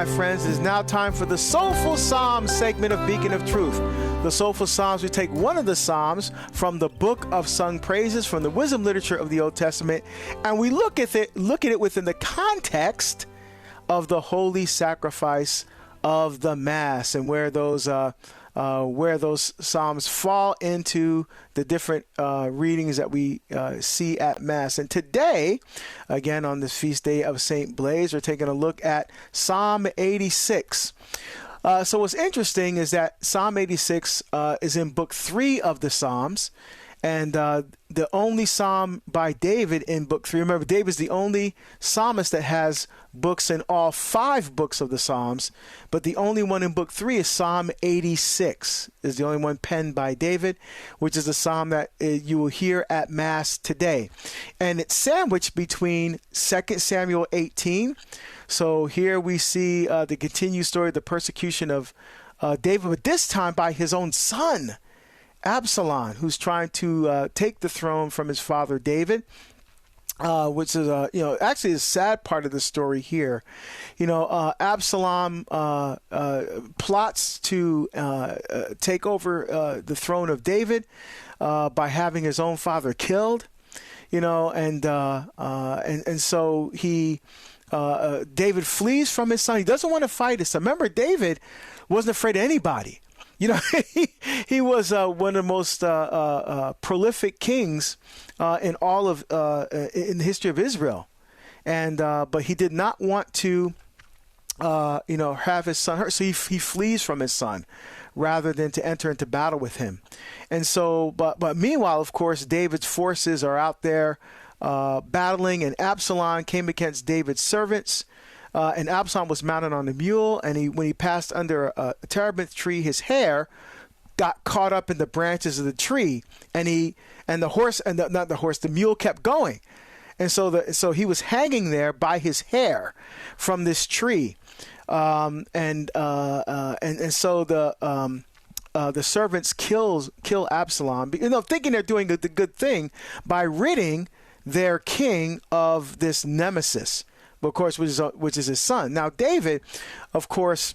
my friends. It is now time for the Soulful Psalm segment of Beacon of Truth. The Soulful Psalms, we take one of the Psalms from the book of sung praises, from the wisdom literature of the Old Testament, and we look at it within the context of the holy sacrifice of the Mass, and where those Psalms fall into the different readings that we see at Mass. And today, again, on this feast day of St. Blaise, we're taking a look at Psalm 86. So what's interesting is that Psalm 86 is in Book 3 of the Psalms, and the only psalm by David in Book 3. Remember, David's the only psalmist that has books in all 5 books of the Psalms, but the only one in Book 3 is Psalm 86, is the only one penned by David, which is the psalm that you will hear at Mass today. And it's sandwiched between 2 Samuel 18. So here we see the continued story of the persecution of David, but this time by his own son, Absalom, who's trying to take the throne from his father David, which is actually a sad part of the story here. Absalom plots to take over the throne of David by having his own father killed. And so David flees from his son. He doesn't want to fight his son. Remember, David wasn't afraid of anybody. He was one of the most prolific kings in all of in the history of Israel, and but he did not want to have his son hurt, so he flees from his son rather than to enter into battle with him. And so, but meanwhile, of course, David's forces are out there battling, and Absalom came against David's servants. And Absalom was mounted on a mule, and when he passed under a terebinth tree, his hair got caught up in the branches of the tree, and the mule kept going, and so he was hanging there by his hair from this tree, and so the servants kill Absalom, thinking they're doing the good thing by ridding their king of this nemesis, of course, which is his son. Now, David, of course,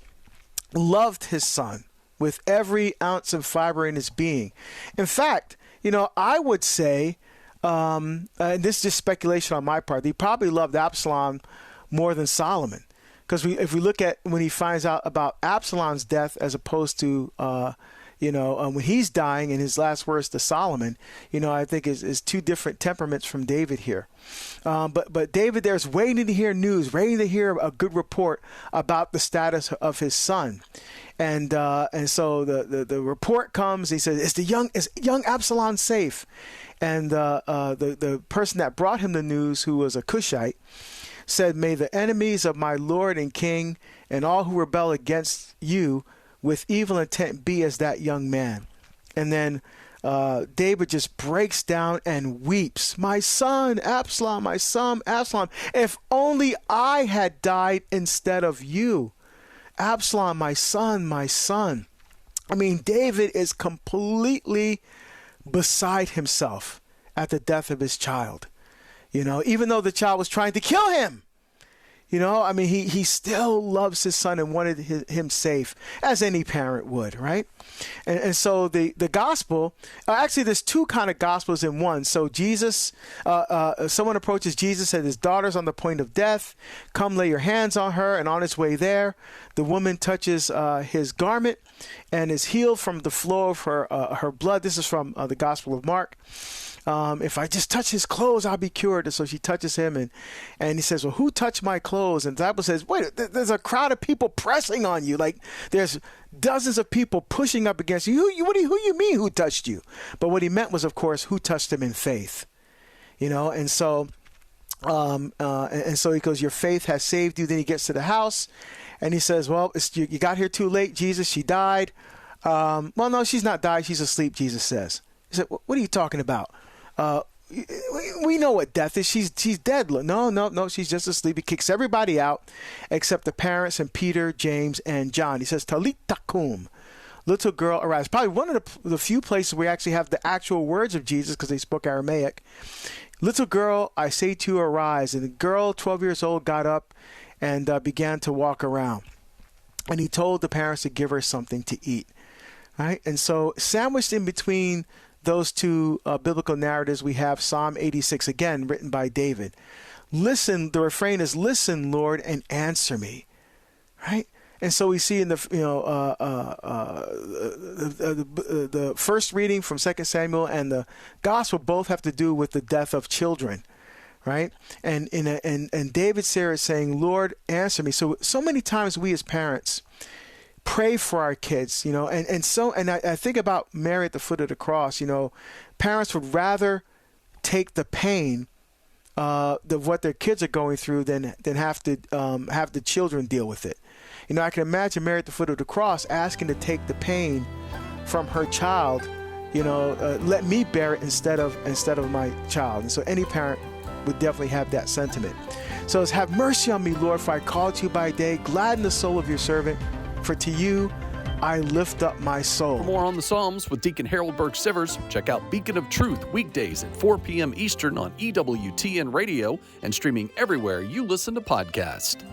loved his son with every ounce of fiber in his being. In fact, I would say, and this is just speculation on my part, he probably loved Absalom more than Solomon. Because if we look at when he finds out about Absalom's death as opposed to when he's dying in his last words to Solomon, I think is two different temperaments from David here. But David there's waiting to hear news, waiting to hear a good report about the status of his son. And so the report comes. He says, is young Absalom safe? And the person that brought him the news, who was a Cushite, said, "May the enemies of my Lord and King and all who rebel against you with evil intent be as that young man." And then David just breaks down and weeps. "My son, Absalom, my son, Absalom, if only I had died instead of you. Absalom, my son, my son." I mean, David is completely beside himself at the death of his child. Even though the child was trying to kill him. He still loves his son and wanted him safe, as any parent would, right? And so the gospel, actually there's two kind of gospels in one. So Jesus, someone approaches Jesus, said his daughter's on the point of death. Come lay your hands on her. And on his way there, the woman touches his garment and is healed from the flow of her blood. This is from the Gospel of Mark. If I just touch his clothes, I'll be cured. And so she touches him, and he says, "Well, who touched my clothes?" And the Bible says, "Wait, there's a crowd of people pressing on you. Like there's dozens of people pushing up against you. Who you mean who touched you?" But what he meant was, of course, who touched him in faith. And so he goes, "Your faith has saved you." Then he gets to the house, and he says, "Well, you got here too late, Jesus. She died." "Well, no, she's not died. She's asleep," Jesus says. He said, "What are you talking about? We know what death is. She's dead." No, she's just asleep. He kicks everybody out except the parents and Peter, James, and John. He says, "Talitha kum," little girl, arise. Probably one of the few places where we actually have the actual words of Jesus, because they spoke Aramaic. "Little girl, I say to you, arise." And the girl, 12 years old, got up and began to walk around. and he told the parents to give her something to eat. Right? And so sandwiched in between those two biblical narratives, we have Psalm 86, again, written by David. Listen, the refrain is, listen, Lord, and answer me. Right? And so we see in the first reading from 2 Samuel and the gospel both have to do with the death of children. Right? And David here is saying, Lord, answer me. So many times we as parents pray for our kids, and I think about Mary at the foot of the cross. Parents would rather take the pain of what their kids are going through than have to have the children deal with it. I can imagine Mary at the foot of the cross asking to take the pain from her child. Let me bear it instead of my child. And so any parent would definitely have that sentiment. So it's, have mercy on me, Lord, for I called to you by day. Gladden the soul of your servant. For to you I lift up my soul. For more on the Psalms with Deacon Harold Burke-Sivers, check out Beacon of Truth weekdays at 4 p.m. Eastern on EWTN Radio and streaming everywhere you listen to podcasts.